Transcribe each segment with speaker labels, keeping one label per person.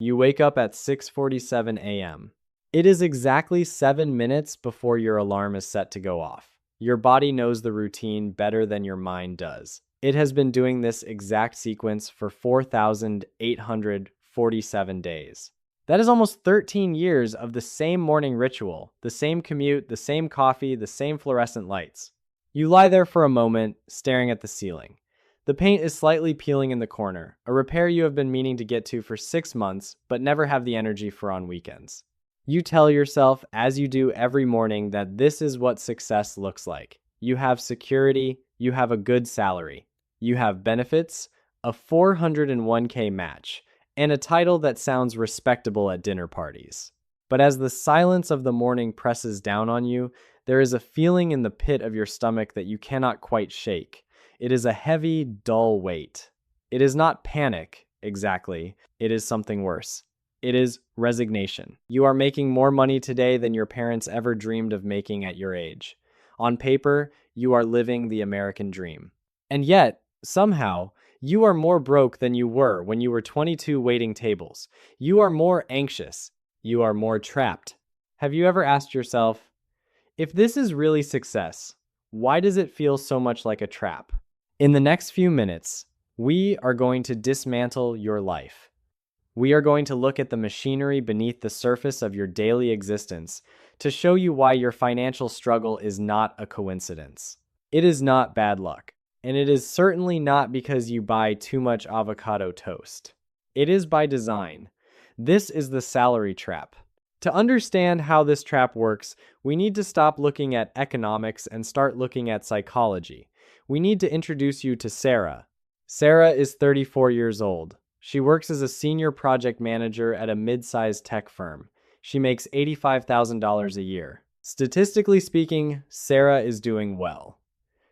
Speaker 1: You wake up at 6:47 a.m. It is exactly 7 minutes before your alarm is set to go off. Your body knows the routine better than your mind does. It has been doing this exact sequence for 4,847 days. That is almost 13 years of the same morning ritual, the same commute, the same coffee, the same fluorescent lights. You lie there for a moment, staring at the ceiling. The paint is slightly peeling in the corner, a repair you have been meaning to get to for 6 months, but never have the energy for on weekends. You tell yourself, as you do every morning, that this is what success looks like. You have security, you have a good salary, you have benefits, a 401k match, and a title that sounds respectable at dinner parties. But as the silence of the morning presses down on you, there is a feeling in the pit of your stomach that you cannot quite shake. It is a heavy, dull weight. It is not panic, exactly. It is something worse. It is resignation. You are making more money today than your parents ever dreamed of making at your age. On paper, you are living the American dream. And yet, somehow, you are more broke than you were when you were 22 waiting tables. You are more anxious. You are more trapped. Have you ever asked yourself, if this is really success, why does it feel so much like a trap? In the next few minutes, we are going to dismantle your life. We are going to look at the machinery beneath the surface of your daily existence to show you why your financial struggle is not a coincidence. It is not bad luck, and it is certainly not because you buy too much avocado toast. It is by design. This is the salary trap. To understand how this trap works, we need to stop looking at economics and start looking at psychology. We need to introduce you to Sarah. Sarah is 34 years old. She works as a senior project manager at a mid-sized tech firm. She makes $85,000 a year. Statistically speaking, Sarah is doing well.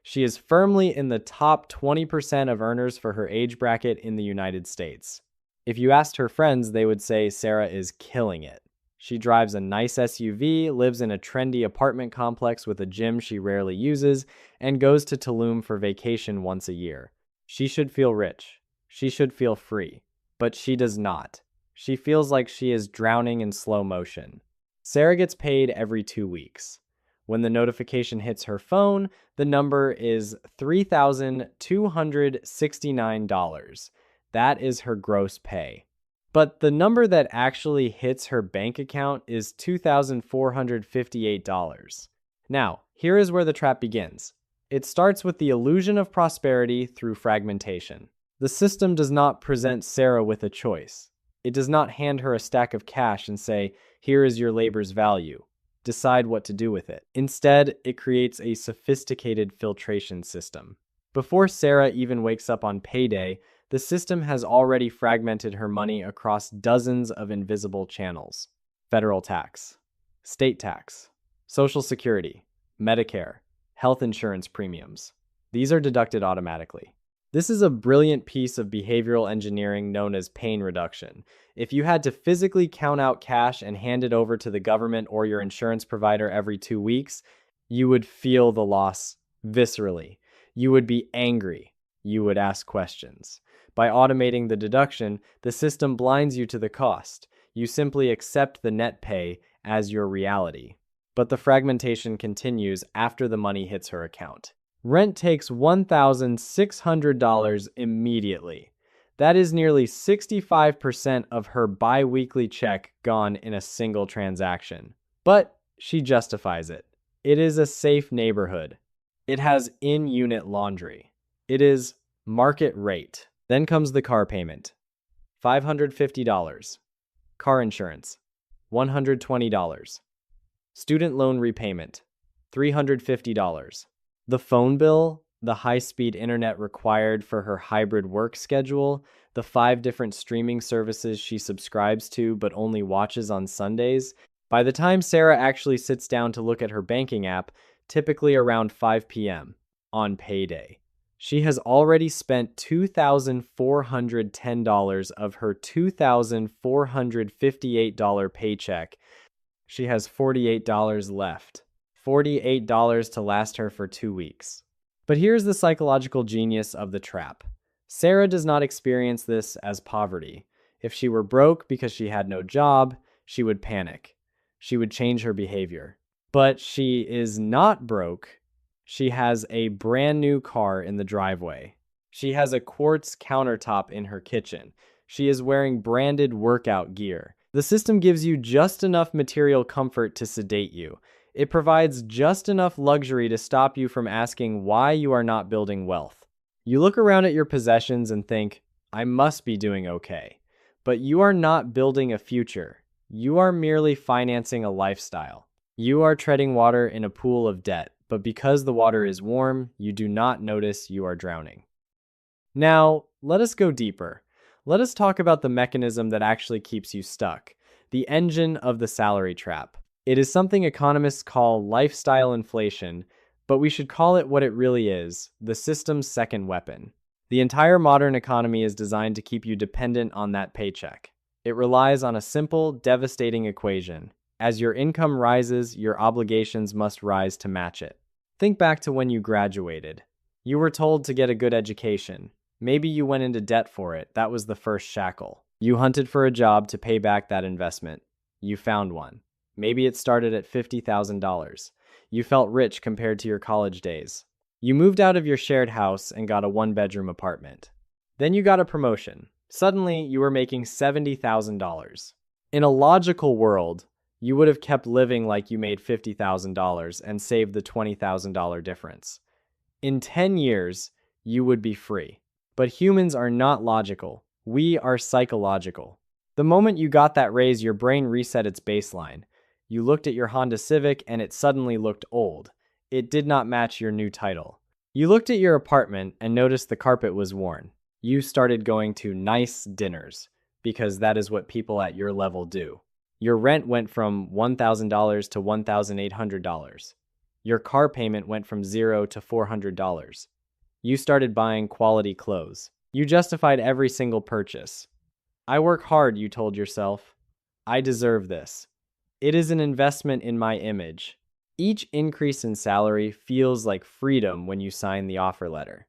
Speaker 1: She is firmly in the top 20% of earners for her age bracket in the United States. If you asked her friends, they would say Sarah is killing it. She drives a nice SUV, lives in a trendy apartment complex with a gym she rarely uses, and goes to Tulum for vacation once a year. She should feel rich. She should feel free. But she does not. She feels like she is drowning in slow motion. Sarah gets paid every 2 weeks. When the notification hits her phone, the number is $3,269. That is her gross pay. But the number that actually hits her bank account is $2,458. Now, here is where the trap begins. It starts with the illusion of prosperity through fragmentation. The system does not present Sarah with a choice. It does not hand her a stack of cash and say, here is your labor's value. Decide what to do with it. Instead, it creates a sophisticated filtration system. Before Sarah even wakes up on payday, the system has already fragmented her money across dozens of invisible channels. Federal tax, state tax, Social Security, Medicare, health insurance premiums. These are deducted automatically. This is a brilliant piece of behavioral engineering known as pain reduction. If you had to physically count out cash and hand it over to the government or your insurance provider every 2 weeks, you would feel the loss viscerally. You would be angry. You would ask questions. By automating the deduction, the system blinds you to the cost. You simply accept the net pay as your reality. But the fragmentation continues after the money hits her account. Rent takes $1,600 immediately. That is nearly 65% of her bi-weekly check gone in a single transaction. But she justifies it. It is a safe neighborhood. It has in-unit laundry. It is market rate. Then comes the car payment. $550. Car insurance. $120. Student loan repayment. $350. The phone bill, the high-speed internet required for her hybrid work schedule, the 5 different streaming services she subscribes to but only watches on Sundays. By the time Sarah actually sits down to look at her banking app, typically around 5 p.m. on payday, she has already spent $2,410 of her $2,458 paycheck. She has $48 left. $48 to last her for 2 weeks. But here's the psychological genius of the trap. Sarah does not experience this as poverty. If she were broke because she had no job, she would panic. She would change her behavior. But she is not broke. She has a brand new car in the driveway. She has a quartz countertop in her kitchen. She is wearing branded workout gear. The system gives you just enough material comfort to sedate you. It provides just enough luxury to stop you from asking why you are not building wealth. You look around at your possessions and think, I must be doing okay. But you are not building a future. You are merely financing a lifestyle. You are treading water in a pool of debt, but because the water is warm, you do not notice you are drowning. Now, let us go deeper. Let us talk about the mechanism that actually keeps you stuck, the engine of the salary trap. It is something economists call lifestyle inflation, but we should call it what it really is, the system's second weapon. The entire modern economy is designed to keep you dependent on that paycheck. It relies on a simple, devastating equation. As your income rises, your obligations must rise to match it. Think back to when you graduated. You were told to get a good education. Maybe you went into debt for it. That was the first shackle. You hunted for a job to pay back that investment. You found one. Maybe it started at $50,000. You felt rich compared to your college days. You moved out of your shared house and got a one-bedroom apartment. Then you got a promotion. Suddenly, you were making $70,000. In a logical world, you would have kept living like you made $50,000 and saved the $20,000 difference. In 10 years, you would be free. But humans are not logical. We are psychological. The moment you got that raise, your brain reset its baseline. You looked at your Honda Civic and it suddenly looked old. It did not match your new title. You looked at your apartment and noticed the carpet was worn. You started going to nice dinners, because that is what people at your level do. Your rent went from $1,000 to $1,800. Your car payment went from $0 to $400. You started buying quality clothes. You justified every single purchase. I work hard, you told yourself. I deserve this. It is an investment in my image. Each increase in salary feels like freedom when you sign the offer letter.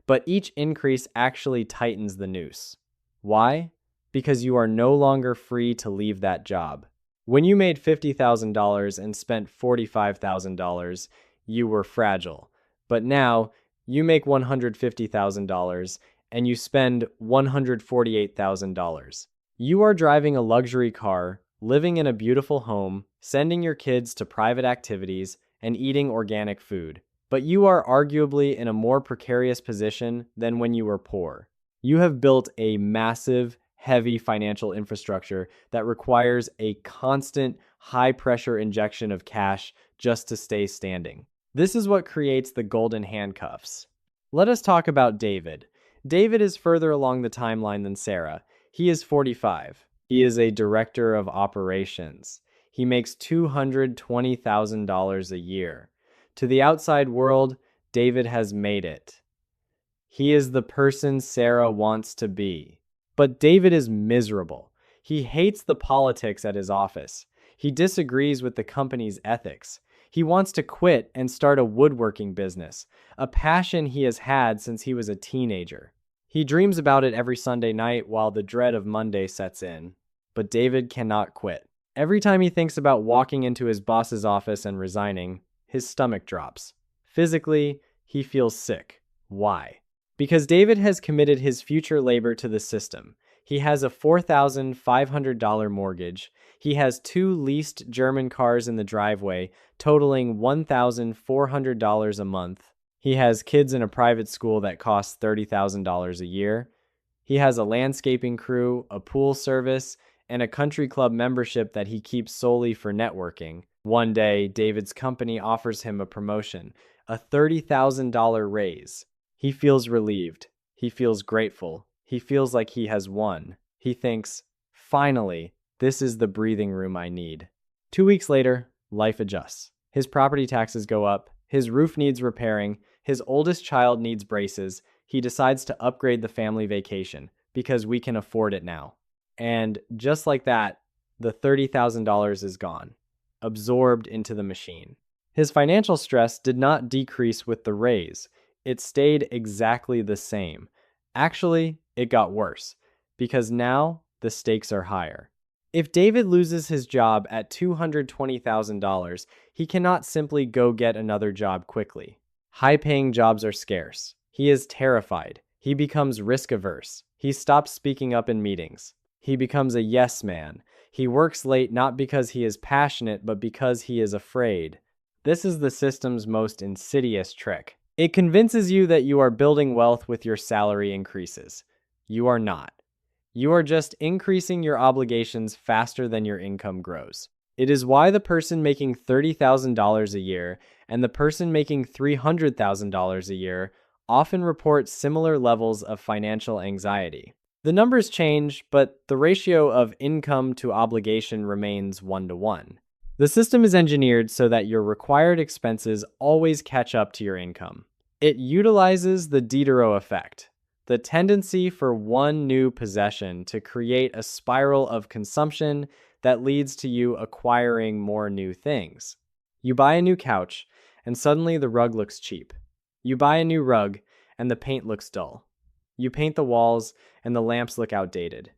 Speaker 1: But each increase actually tightens the noose. Why? Because you are no longer free to leave that job. When you made $50,000 and spent $45,000, you were fragile. But now, you make $150,000 and you spend $148,000. You are driving a luxury car, living in a beautiful home, sending your kids to private activities, and eating organic food. But you are arguably in a more precarious position than when you were poor. You have built a massive, heavy financial infrastructure that requires a constant, high-pressure injection of cash just to stay standing. This is what creates the golden handcuffs. Let us talk about David. David is further along the timeline than Sarah. He is 45. He is a director of operations. He makes $220,000 a year. To the outside world, David has made it. He is the person Sarah wants to be. But David is miserable. He hates the politics at his office. He disagrees with the company's ethics. He wants to quit and start a woodworking business, a passion he has had since he was a teenager. He dreams about it every Sunday night while the dread of Monday sets in. But David cannot quit. Every time he thinks about walking into his boss's office and resigning, his stomach drops. Physically, he feels sick. Why? Because David has committed his future labor to the system. He has a $4,500 mortgage. He has 2 leased German cars in the driveway, totaling $1,400 a month. He has kids in a private school that costs $30,000 a year. He has a landscaping crew, a pool service, and a country club membership that he keeps solely for networking. One day, David's company offers him a promotion, a $30,000 raise. He feels relieved. He feels grateful. He feels like he has won. He thinks, finally, this is the breathing room I need. 2 weeks later, life adjusts. His property taxes go up. His roof needs repairing. His oldest child needs braces. He decides to upgrade the family vacation because we can afford it now. And just like that, the $30,000 is gone, absorbed into the machine. His financial stress did not decrease with the raise. It stayed exactly the same. Actually, it got worse, because now the stakes are higher. If David loses his job at $220,000, he cannot simply go get another job quickly. High-paying jobs are scarce. He is terrified. He becomes risk-averse. He stops speaking up in meetings. He becomes a yes man. He works late not because he is passionate, but because he is afraid. This is the system's most insidious trick. It convinces you that you are building wealth with your salary increases. You are not. You are just increasing your obligations faster than your income grows. It is why the person making $30,000 a year and the person making $300,000 a year often report similar levels of financial anxiety. The numbers change, but the ratio of income to obligation remains 1-to-1. The system is engineered so that your required expenses always catch up to your income. It utilizes the Diderot effect, the tendency for one new possession to create a spiral of consumption that leads to you acquiring more new things. You buy a new couch, and suddenly the rug looks cheap. You buy a new rug, and the paint looks dull. You paint the walls, and the lamps look outdated.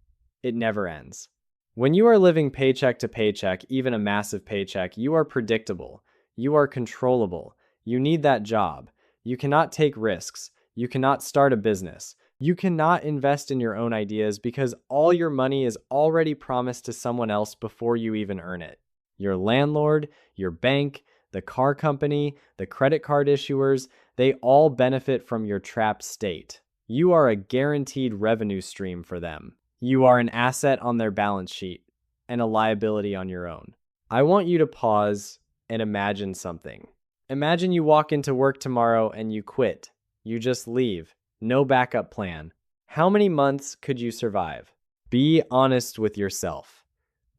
Speaker 1: It never ends. When you are living paycheck to paycheck, even a massive paycheck, you are predictable. You are controllable. You need that job. You cannot take risks. You cannot start a business. You cannot invest in your own ideas because all your money is already promised to someone else before you even earn it. Your landlord, your bank, the car company, the credit card issuers, they all benefit from your trapped state. You are a guaranteed revenue stream for them. You are an asset on their balance sheet and a liability on your own. I want you to pause and imagine something. Imagine you walk into work tomorrow and you quit. You just leave. No backup plan. How many months could you survive? Be honest with yourself.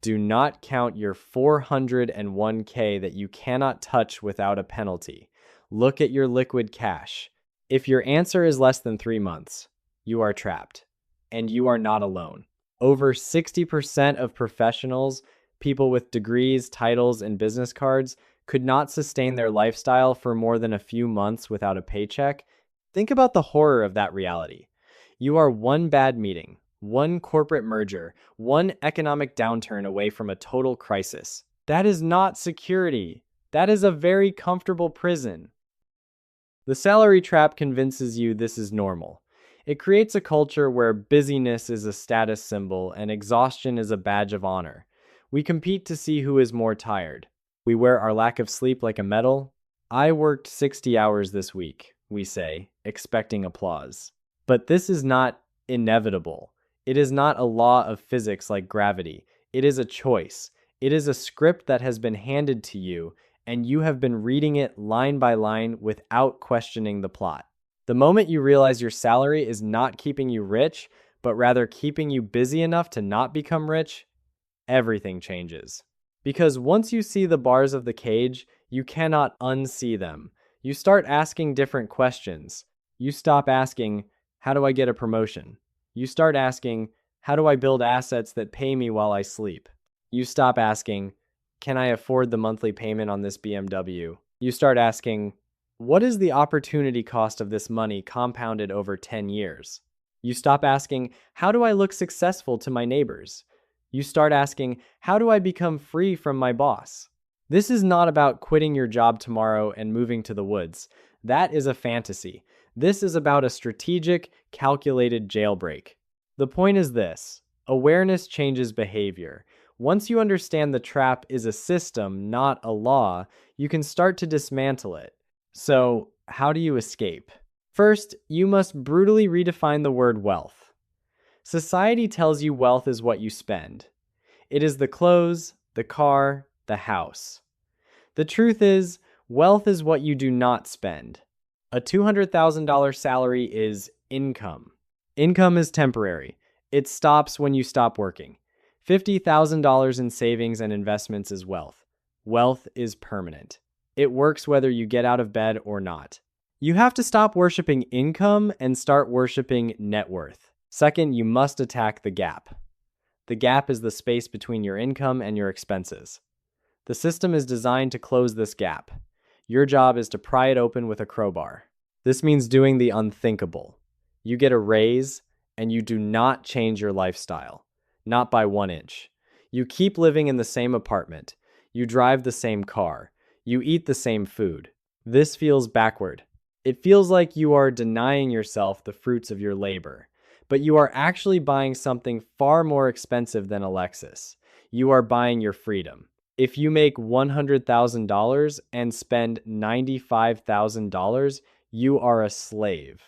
Speaker 1: Do not count your 401k that you cannot touch without a penalty. Look at your liquid cash. If your answer is less than 3 months, you are trapped. And you are not alone. Over 60% of professionals, people with degrees, titles, and business cards, could not sustain their lifestyle for more than a few months without a paycheck. Think about the horror of that reality. You are one bad meeting, one corporate merger, one economic downturn away from a total crisis. That is not security. That is a very comfortable prison. The salary trap convinces you this is normal. It creates a culture where busyness is a status symbol and exhaustion is a badge of honor. We compete to see who is more tired. We wear our lack of sleep like a medal. I worked 60 hours this week, we say, expecting applause. But this is not inevitable. It is not a law of physics like gravity. It is a choice. It is a script that has been handed to you, and you have been reading it line by line without questioning the plot. The moment you realize your salary is not keeping you rich, but rather keeping you busy enough to not become rich, everything changes. Because once you see the bars of the cage, you cannot unsee them. You start asking different questions. You stop asking, how do I get a promotion? You start asking, how do I build assets that pay me while I sleep? You stop asking, can I afford the monthly payment on this BMW? You start asking, what is the opportunity cost of this money compounded over 10 years? You stop asking, how do I look successful to my neighbors? You start asking, how do I become free from my boss? This is not about quitting your job tomorrow and moving to the woods. That is a fantasy. This is about a strategic, calculated jailbreak. The point is this: awareness changes behavior. Once you understand the trap is a system, not a law, you can start to dismantle it. So, how do you escape? First, you must brutally redefine the word wealth. Society tells you wealth is what you spend. It is the clothes, the car, the house. The truth is, wealth is what you do not spend. A $200,000 salary is income. Income is temporary. It stops when you stop working. $50,000 in savings and investments is wealth. Wealth is permanent. It works whether you get out of bed or not. You have to stop worshiping income and start worshiping net worth. Second, you must attack the gap. The gap is the space between your income and your expenses. The system is designed to close this gap. Your job is to pry it open with a crowbar. This means doing the unthinkable. You get a raise, and you do not change your lifestyle. not by 1 inch. You keep living in the same apartment. You drive the same car. You eat the same food. This feels backward. It feels like you are denying yourself the fruits of your labor, but you are actually buying something far more expensive than a Lexus. You are buying your freedom. If you make $100,000 and spend $95,000, you are a slave.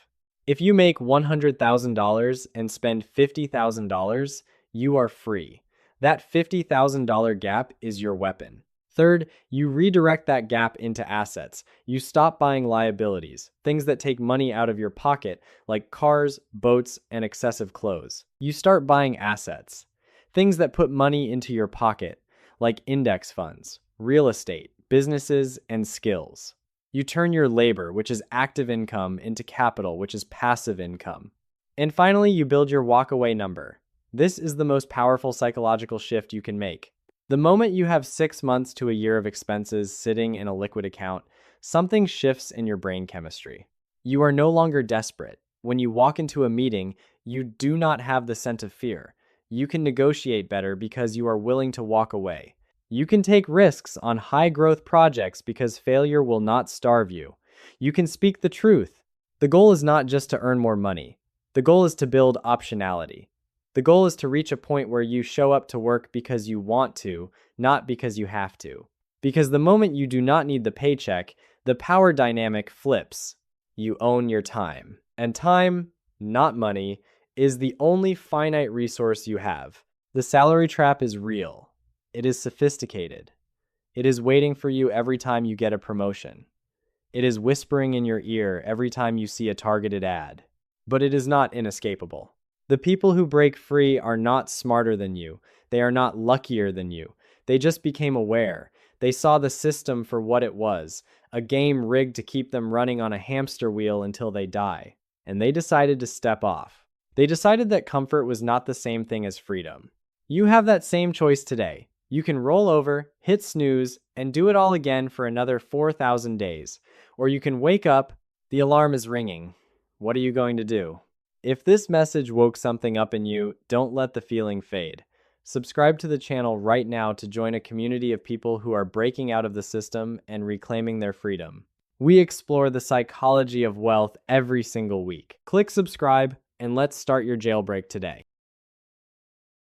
Speaker 1: If you make $100,000 and spend $50,000, you are free. That $50,000 gap is your weapon. Third, you redirect that gap into assets. You stop buying liabilities, things that take money out of your pocket, like cars, boats, and excessive clothes. You start buying assets, things that put money into your pocket, like index funds, real estate, businesses, and skills. You turn your labor, which is active income, into capital, which is passive income. And finally, you build your walkaway number. This is the most powerful psychological shift you can make. The moment you have 6 months to a year of expenses sitting in a liquid account, something shifts in your brain chemistry. You are no longer desperate. When you walk into a meeting, you do not have the scent of fear. You can negotiate better because you are willing to walk away. You can take risks on high-growth projects because failure will not starve you. You can speak the truth. The goal is not just to earn more money. The goal is to build optionality. The goal is to reach a point where you show up to work because you want to, not because you have to. Because the moment you do not need the paycheck, the power dynamic flips. You own your time. And time, not money, is the only finite resource you have. The salary trap is real. It is sophisticated. It is waiting for you every time you get a promotion. It is whispering in your ear every time you see a targeted ad. But it is not inescapable. The people who break free are not smarter than you. They are not luckier than you. They just became aware. They saw the system for what it was, a game rigged to keep them running on a hamster wheel until they die. And they decided to step off. They decided that comfort was not the same thing as freedom. You have that same choice today. You can roll over, hit snooze, and do it all again for another 4,000 days. Or you can wake up, the alarm is ringing. What are you going to do? If this message woke something up in you, don't let the feeling fade. Subscribe to the channel right now to join a community of people who are breaking out of the system and reclaiming their freedom. We explore the psychology of wealth every single week. Click subscribe and let's start your jailbreak today.